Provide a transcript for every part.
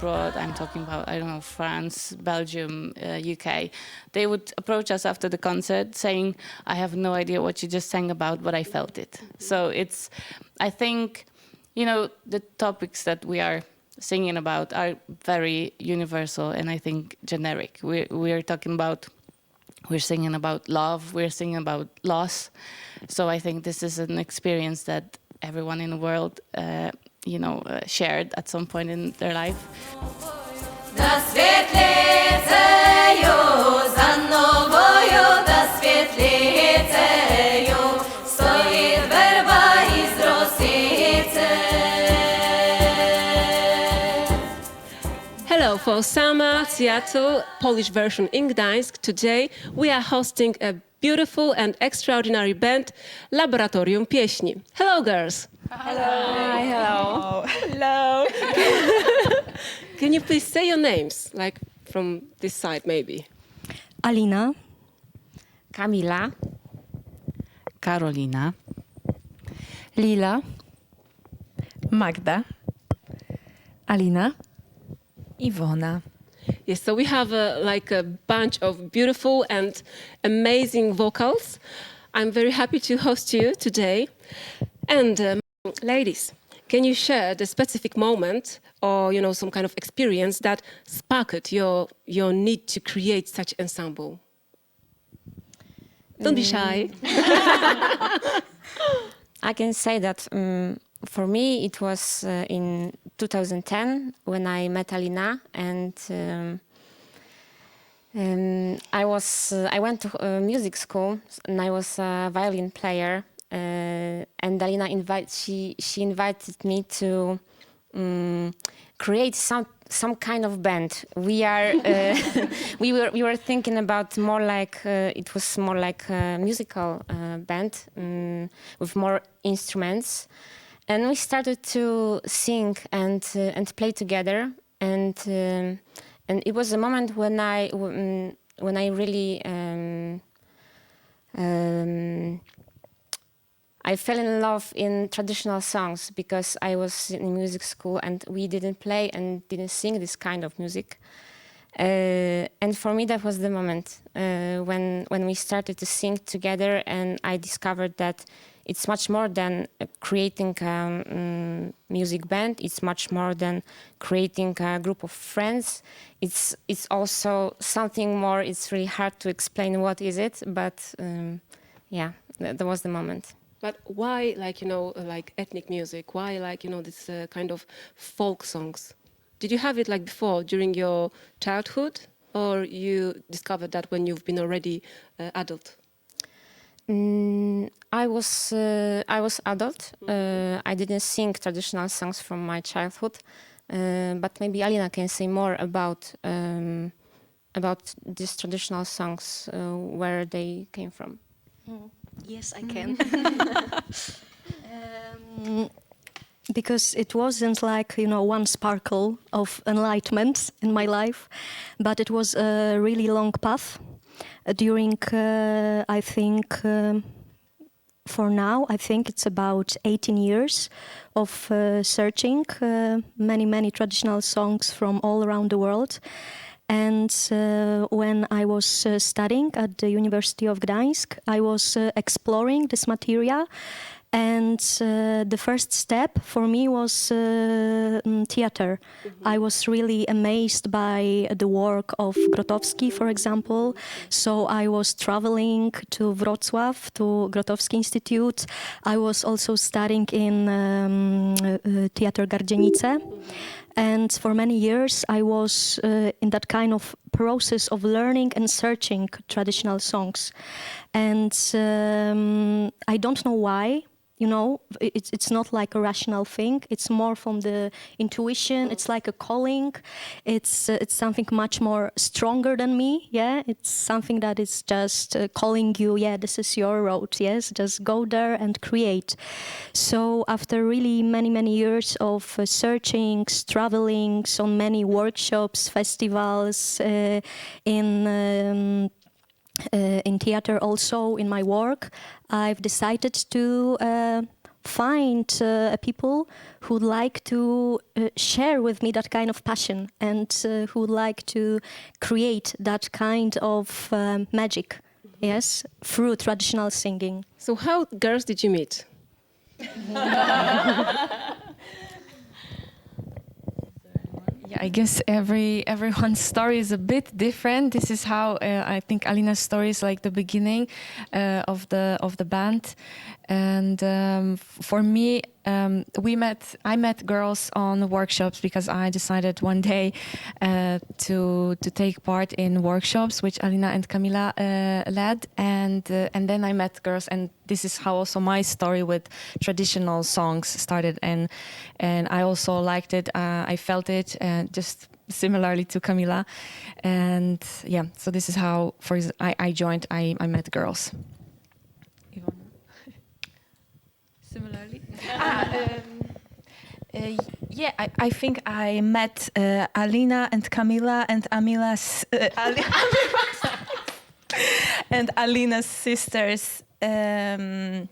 abroad, I'm talking about, I don't know, France, Belgium, UK, they would approach us after the concert saying, I have no idea what you just sang about, but I felt it. So it's, I think, you know, the topics that we are singing about are very universal and I think generic. We're singing about love, we're singing about loss. So I think this is an experience that everyone in the world, shared at some point in their life. Da świetliceju, za nowою, da świetliceju, stoi werba із rosice. Hello, for Summer Seattle Polish version in Gdańsk. Today we are hosting a beautiful and extraordinary band, Laboratorium Pieśni. Hello, girls. Hello. Hi, hello. Hello. Can you please say your names, like from this side, maybe? Alina, Kamila. Karolina. Lila, Magda. Alina, Iwona. Yes, so we have a bunch of beautiful and amazing vocals. I'm very happy to host you today. And ladies, can you share the specific moment or some kind of experience that sparked your need to create such ensemble? Don't be shy. I can say that for me it was in 2010 when I met Alina, and I went to music school and I was a violin player, and Alina she invited me to create some kind of band. We were thinking about more like it was more like a musical band with more instruments, and we started to sing and play together, and it was a moment when I really I fell in love in traditional songs, because I was in music school and we didn't play and didn't sing this kind of music. And for me, that was the moment when we started to sing together, and I discovered that it's much more than creating a music band. It's much more than creating a group of friends. It's also something more. It's really hard to explain what is it, but that was the moment. But why, like ethnic music? Why, this kind of folk songs? Did you have it before, during your childhood, or you discovered that when you've been already adult? I was adult. I didn't sing traditional songs from my childhood, but maybe Alina can say more about these traditional songs, where they came from. Yes, I can. Because it wasn't one sparkle of enlightenment in my life, but it was a really long path. During, I think, for now, I think it's about 18 years of searching many traditional songs from all around the world. And when I was studying at the University of Gdańsk, I was exploring this material. And the first step for me was theater. Mm-hmm. I was really amazed by the work of Grotowski, for example. So I was traveling to Wrocław, to Grotowski Institute. I was also studying in Theater Gardzienice. And for many years, I was in that kind of process of learning and searching traditional songs. And I don't know why. It's not like a rational thing. It's more from the intuition. It's like a calling. It's something much more stronger than me. Yeah, it's something that is just calling you. Yeah, this is your road. Yes, just go there and create. So after really many years of searching, traveling on many workshops, festivals, in theater, also in my work, I've decided to find people who would like to share with me that kind of passion and who would like to create that kind of magic, yes, through traditional singing. So how girls did you meet? Yeah, I guess everyone's story is a bit different. This is how I think Alina's story is like the beginning of the band, and for me, I met girls on workshops because I decided one day to take part in workshops which Alina and Kamila led, and then I met girls, and this is how also my story with traditional songs started, and I also liked it. I felt it, just similarly to Kamila, and yeah. So this is how I joined. I met girls. Similarly. Yeah, I think I met Alina and Kamila and and Alina's sisters a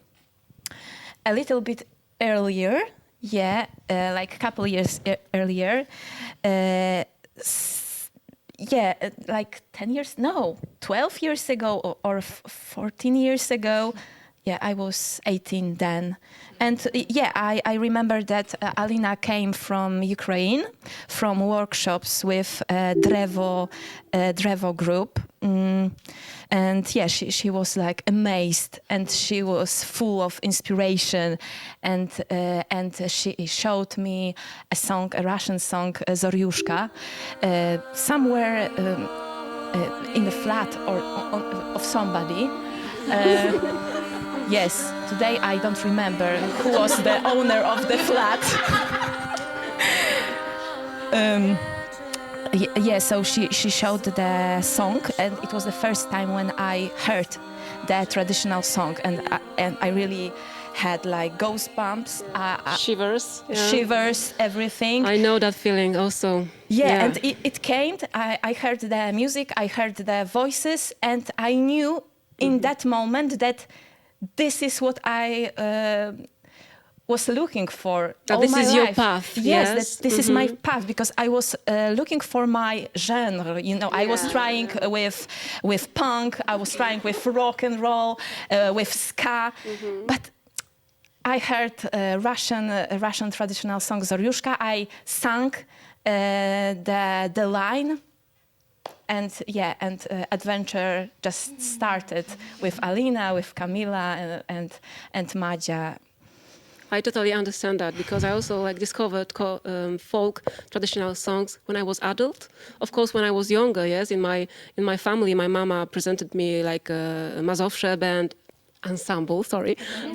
little bit earlier. Yeah, like a couple years earlier. Yeah, like 10 years, no, 12 years ago or 14 years ago. Yeah, I was 18 then. And yeah, I remember that Alina came from Ukraine, from workshops with Drevo group. And yeah, she was like amazed, and she was full of inspiration. And she showed me a song, a Russian song, Zoryushka, somewhere in the flat or of somebody. Yes, today I don't remember who was the owner of the flat. Yeah, so she showed the song, and it was the first time when I heard the traditional song, and I really had like goosebumps, Shivers. Yeah. shivers, everything. I know that feeling also. Yeah, and it came. I heard the music, I heard the voices, and I knew in that moment that this is what I was looking for. That this is your path. Yes, this is my path, because I was looking for my genre. You know, I was trying with punk, I was trying with rock and roll, with ska, but I heard Russian traditional song Zoryushka. I sang the line. And yeah, adventure just started with Alina, with Kamila, and Madzia. I totally understand that, because I also like discovered folk traditional songs when I was adult. Of course, when I was younger, yes, in my family, my mama presented me like a Mazowsze band ensemble,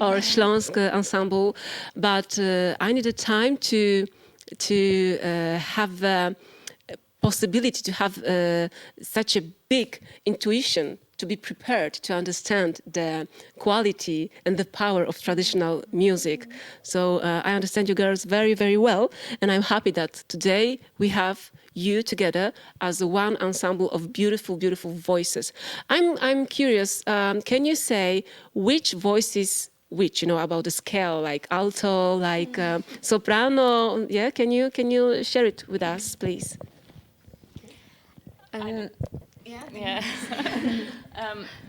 or Śląsk ensemble. But I needed time to have possibility to have such a big intuition, to be prepared to understand the quality and the power of traditional music. So I understand you girls very, very well, and I'm happy that today we have you together as one ensemble of beautiful, beautiful voices. I'm curious, can you say which voices, which, you know, about the scale, like alto, like soprano? Yeah, can you share it with us, please? Yeah.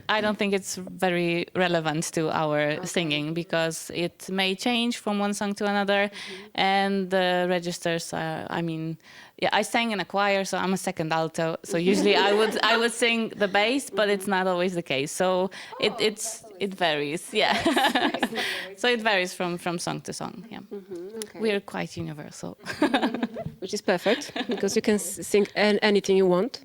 I don't think it's very relevant to our singing, because it may change from one song to another, and the registers. I mean, yeah, I sang in a choir, so I'm a second alto. So usually I would sing the bass, but it's not always the case. So it varies. Yeah. So it varies from song to song. Yeah. Okay. We're quite universal. Which is perfect, because you can sing anything you want.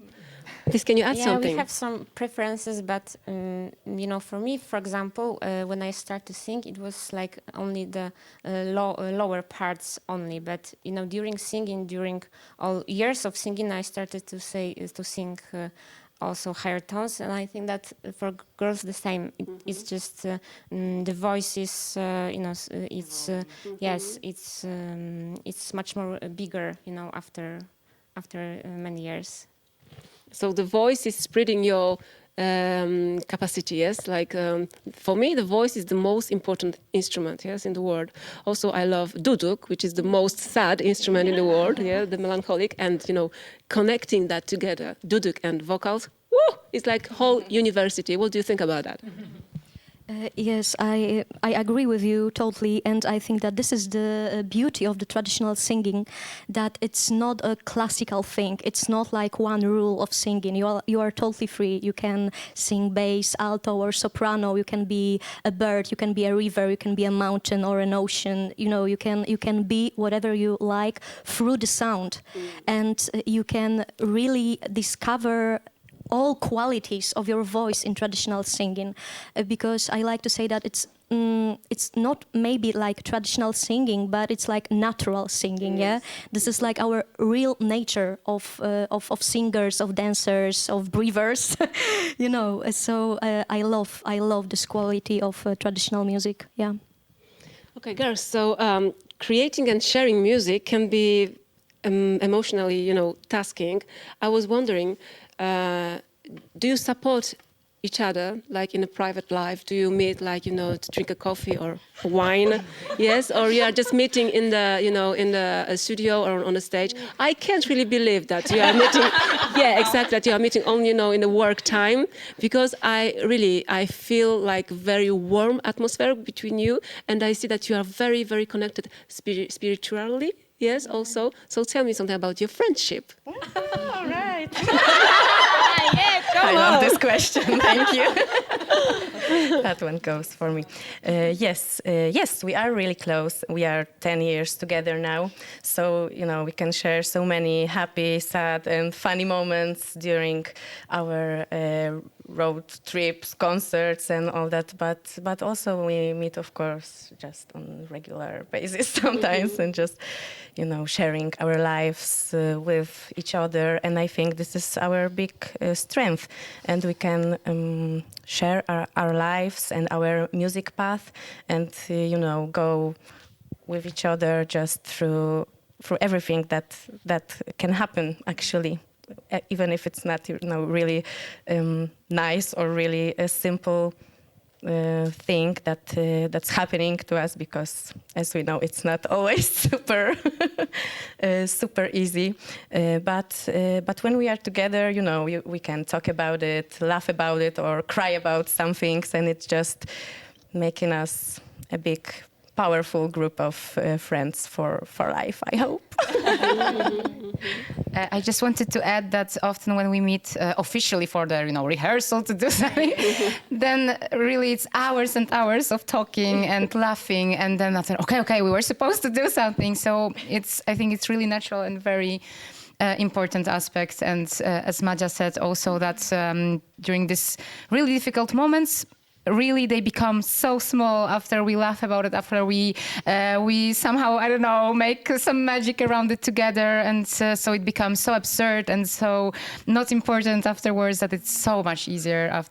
Please, can you add something? Yeah, we have some preferences, but you know, for me, for example, when I start to sing, it was like only the lower parts only. But you know, during all years of singing, I started to sing also higher tones, and I think that for girls the same. It's just the voice is, you know, it's yes, it's much more bigger, you know, after many years. So the voice is spreading your capacity. Yes, like for me, the voice is the most important instrument. Yes, in the world. Also, I love duduk, which is the most sad instrument in the world. Yeah, the melancholic, and connecting that together, duduk and vocals. Woo! It's like whole university. What do you think about that? Yes, I agree with you totally, and I think that this is the beauty of the traditional singing, that it's not a classical thing. It's not like one rule of singing. You are totally free. You can sing bass, alto, or soprano. You can be a bird. You can be a river. You can be a mountain or an ocean. You can be whatever you like through the sound, and you can really discover all qualities of your voice in traditional singing, because I like to say that it's not maybe like traditional singing, but it's like natural singing. Yeah, this is like our real nature of singers, of dancers, of breathers. So I love this quality of traditional music. Yeah. Okay, girls. So creating and sharing music can be emotionally, tasking. I was wondering. Do you support each other, like in a private life? Do you meet, like, to drink a coffee or wine? Yes, or you are just meeting in the, in the studio or on the stage? I can't really believe that you are meeting. Yeah, exactly. That you are meeting only, in the work time, because I feel like very warm atmosphere between you, and I see that you are very, very connected spiritually. Yes, also. So tell me something about your friendship. All right. I love this question. Thank you. That one goes for me. Yes, we are really close. We are 10 years together now. So, we can share so many happy, sad, and funny moments during our road trips, concerts, and all that. But also we meet, of course, just on regular basis sometimes, and just, sharing our lives with each other. And I think this is our big strength. And we can share our lives and our music path, and go with each other just through everything that can happen, actually, even if it's not really nice or really a simple thing that's happening to us, because, as we know, it's not always super easy. But when we are together, we can talk about it, laugh about it, or cry about some things, and it's just making us a big, powerful group of friends for life, I hope. I just wanted to add that often when we meet officially for the rehearsal to do something, then really it's hours and hours of talking and laughing, and then after, okay, we were supposed to do something. So I think it's really natural and very important aspect. And as Maja said also, that during these really difficult moments, really they become so small after we laugh about it, after we somehow, I don't know, make some magic around it together, and so it becomes so absurd and so not important afterwards, that it's so much easier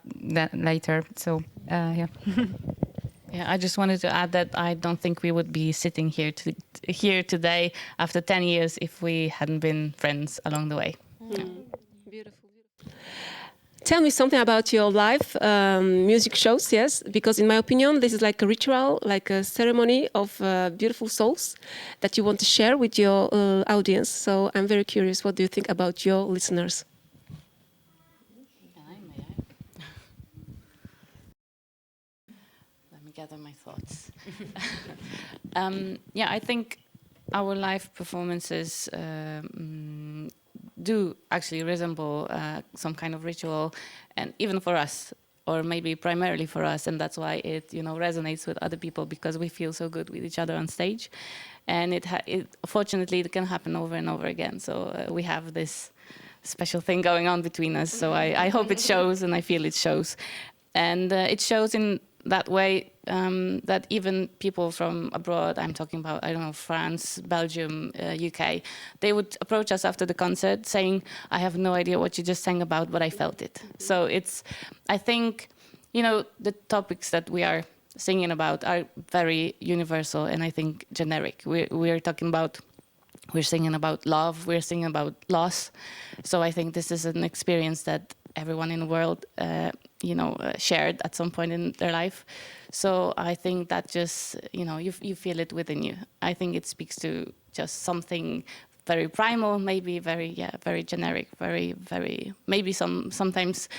later. So yeah. Yeah, I just wanted to add that I don't think we would be sitting here today after 10 years if we hadn't been friends along the way. Yeah. Beautiful. Tell me something about your live music shows, yes? Because in my opinion, this is like a ritual, like a ceremony of beautiful souls that you want to share with your audience. So I'm very curious, what do you think about your listeners? Let me gather my thoughts. Yeah, I think our live performances do actually resemble some kind of ritual, and even for us, or maybe primarily for us, and that's why it resonates with other people, because we feel so good with each other on stage, and fortunately it can happen over and over again. So we have this special thing going on between us. So I hope it shows, and I feel it shows, and it shows in that way that even people from abroad, I'm talking about, I don't know, France, Belgium, UK, they would approach us after the concert saying, I have no idea what you just sang about, but I felt it. So I think, the topics that we are singing about are very universal and I think generic. We're singing about love, we're singing about loss. So I think this is an experience that everyone in the world, shared at some point in their life. So I think that just, you feel it within you. I think it speaks to just something very primal, maybe very generic, very, maybe sometimes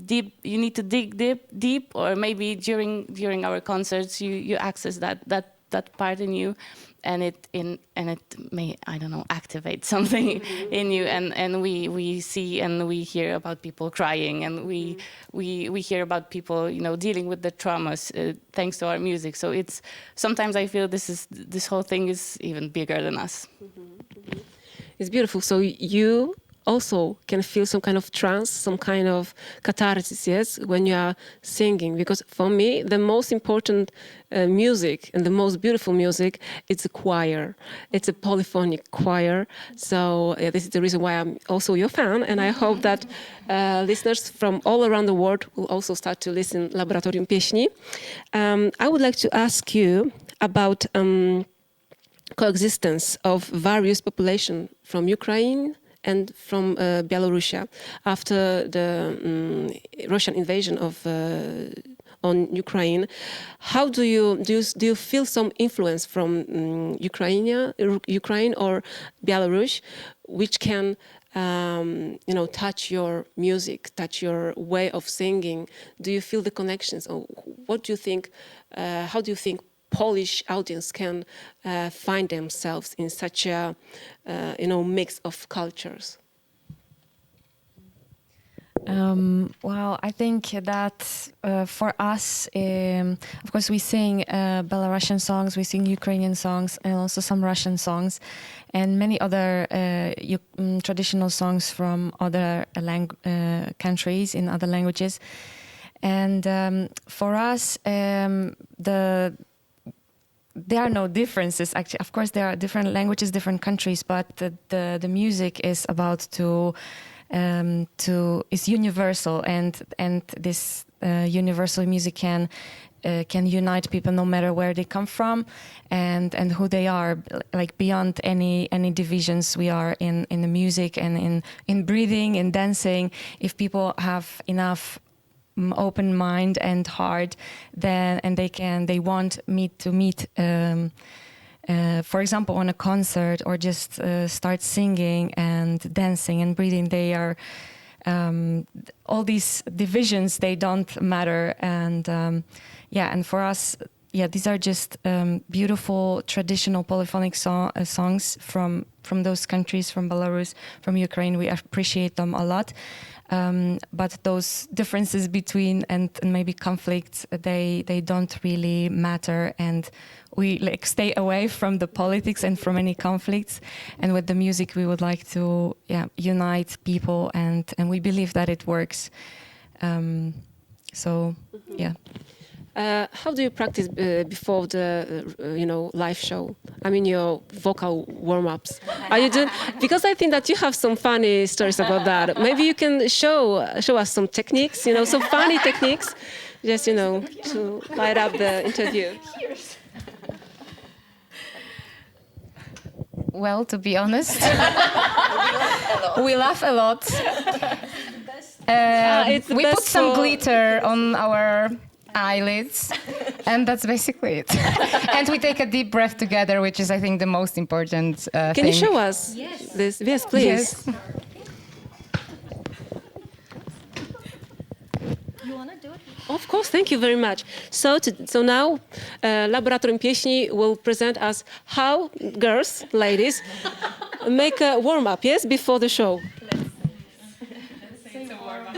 deep. You need to dig deep, or maybe during our concerts, you access that part in you, and it may, I don't know, activate something in you, and we see and we hear about people crying, and we hear about people dealing with the traumas thanks to our music. So it's sometimes I feel this whole thing is even bigger than us. It's beautiful. So you also can feel some kind of trance, some kind of catharsis, yes, when you are singing. Because for me, the most important music and the most beautiful music, it's a choir. It's a polyphonic choir. So this is the reason why I'm also your fan. And I hope that listeners from all around the world will also start to listen Laboratorium Pieśni. I would like to ask you about coexistence of various populations from Ukraine and from Belarus after the Russian invasion on Ukraine. How do you feel some influence from Ukraine or Belarus, which can touch your music, touch your way of singing? Do you feel the connections, or what do you think? How do you think Polish audience can find themselves in such a mix of cultures? Well, I think that for us, of course, we sing Belarusian songs, we sing Ukrainian songs, and also some Russian songs, and many other traditional songs from other countries in other languages. And for us, there are no differences, actually. Of course, there are different languages, different countries, but the music is about is universal, and this universal music can unite people no matter where they come from and who they are, like beyond any divisions. We are in the music and in breathing and dancing. If people have enough open mind and heart, then they want to meet for example on a concert, or just start singing and dancing and breathing. They are all these divisions, they don't matter. And and for us, these are just beautiful traditional polyphonic songs from those countries, from Belarus, from Ukraine. We appreciate them a lot. But those differences between and maybe conflicts, they don't really matter, and we stay away from the politics and from any conflicts. And with the music, we would like to unite people, and we believe that it works. How do you practice before the live show? I mean, your vocal warm-ups. Are you doing? Because I think that you have some funny stories about that. Maybe you can show us some techniques, some funny techniques, just to light up the interview. Well, to be honest, we laugh a lot. We put some glitter on our eyelids, and that's basically it. And we take a deep breath together, which is, I think, the most important thing. Can you show us this? Yes, please. Yes. You want to do it? Of course, thank you very much. So now, Laboratorium Pieśni will present us how girls, ladies, make a warm-up, yes, before the show. Sing the warm-up.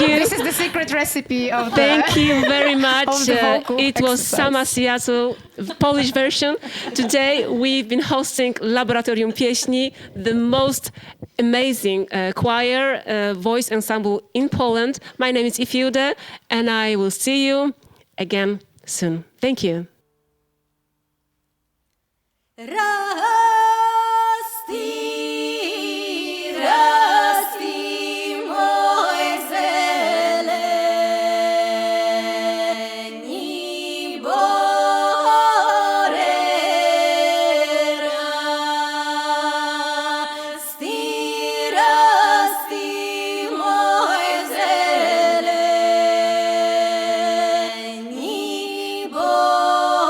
you. This is the secret recipe of the... Thank you very much. Of the vocal It was exercise. Sama Seattle, Polish version. Today we've been hosting Laboratorium Pieśni, the most amazing choir voice ensemble in Poland. My name is Ifiude, and I will see you again soon. Thank you. Rasti moj zeleni bore, rasti moj zeleni bore.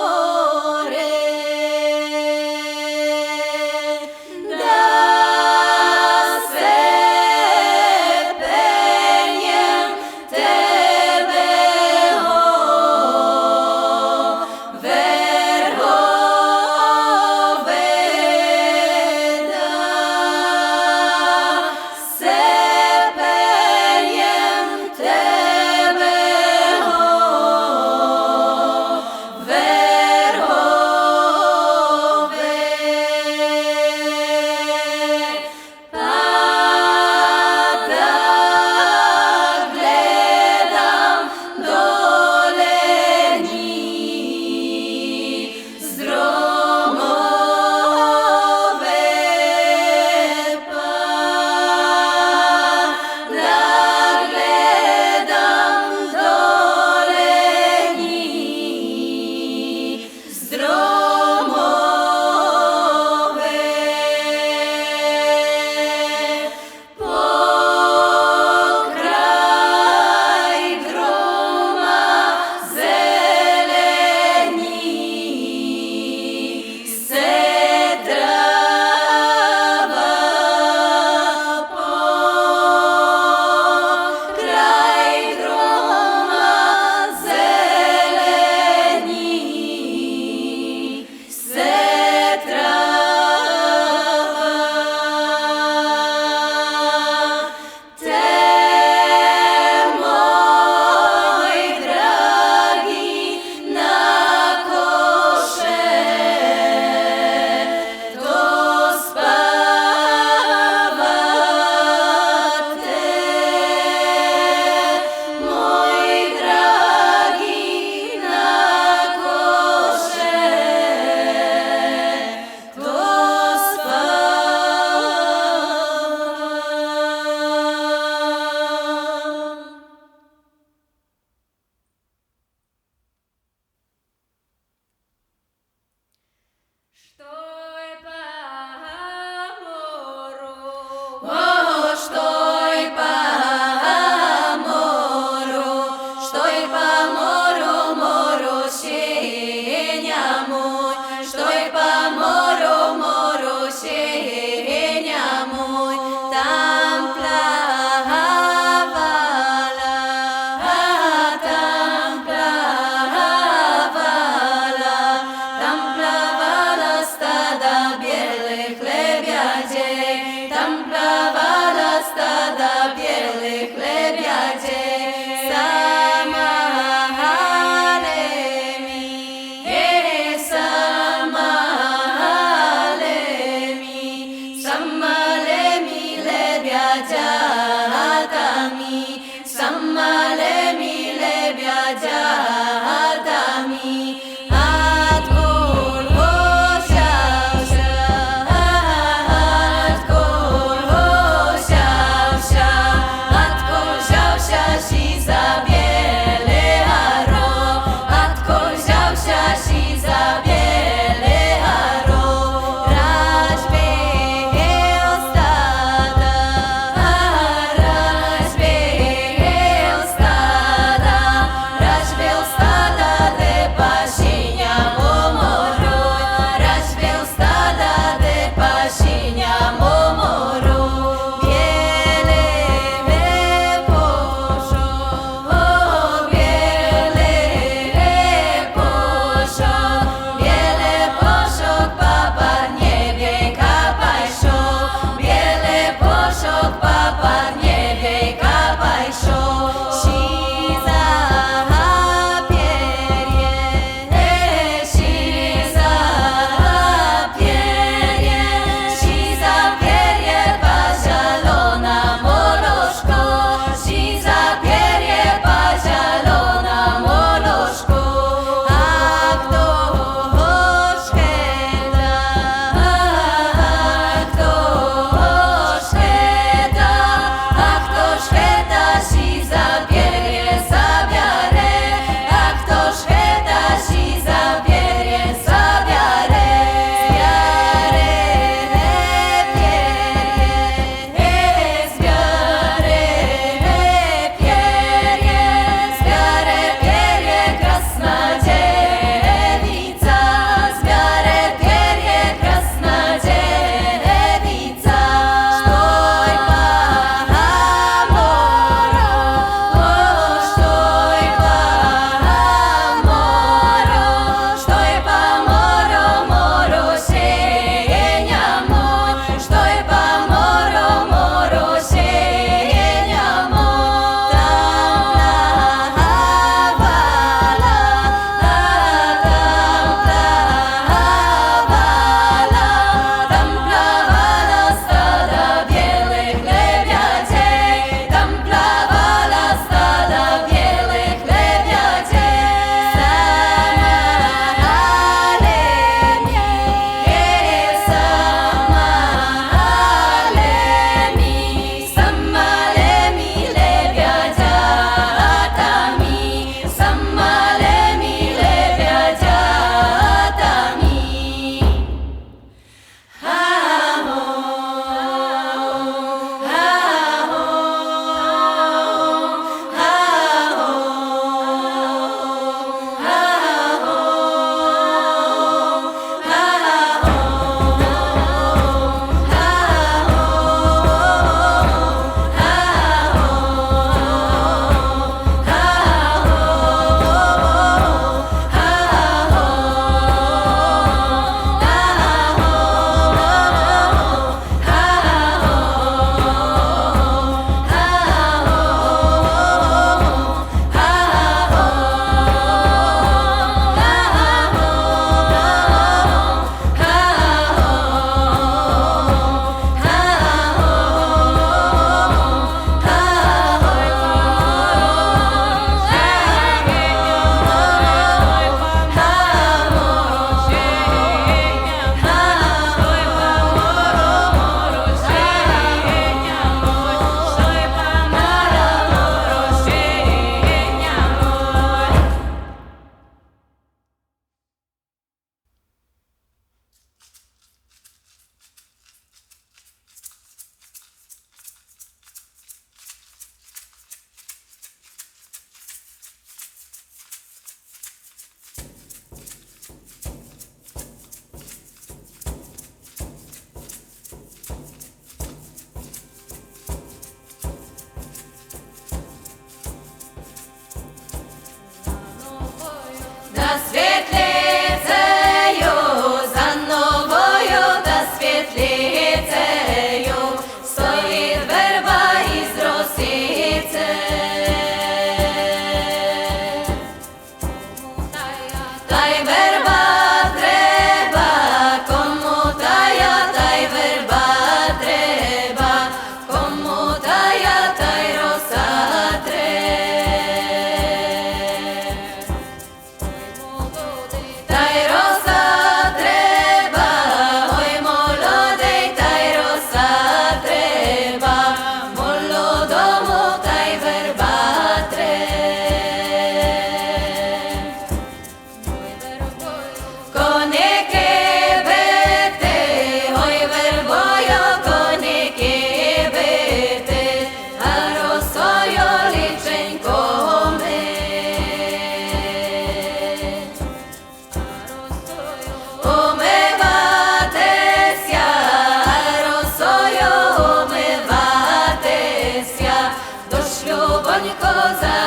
za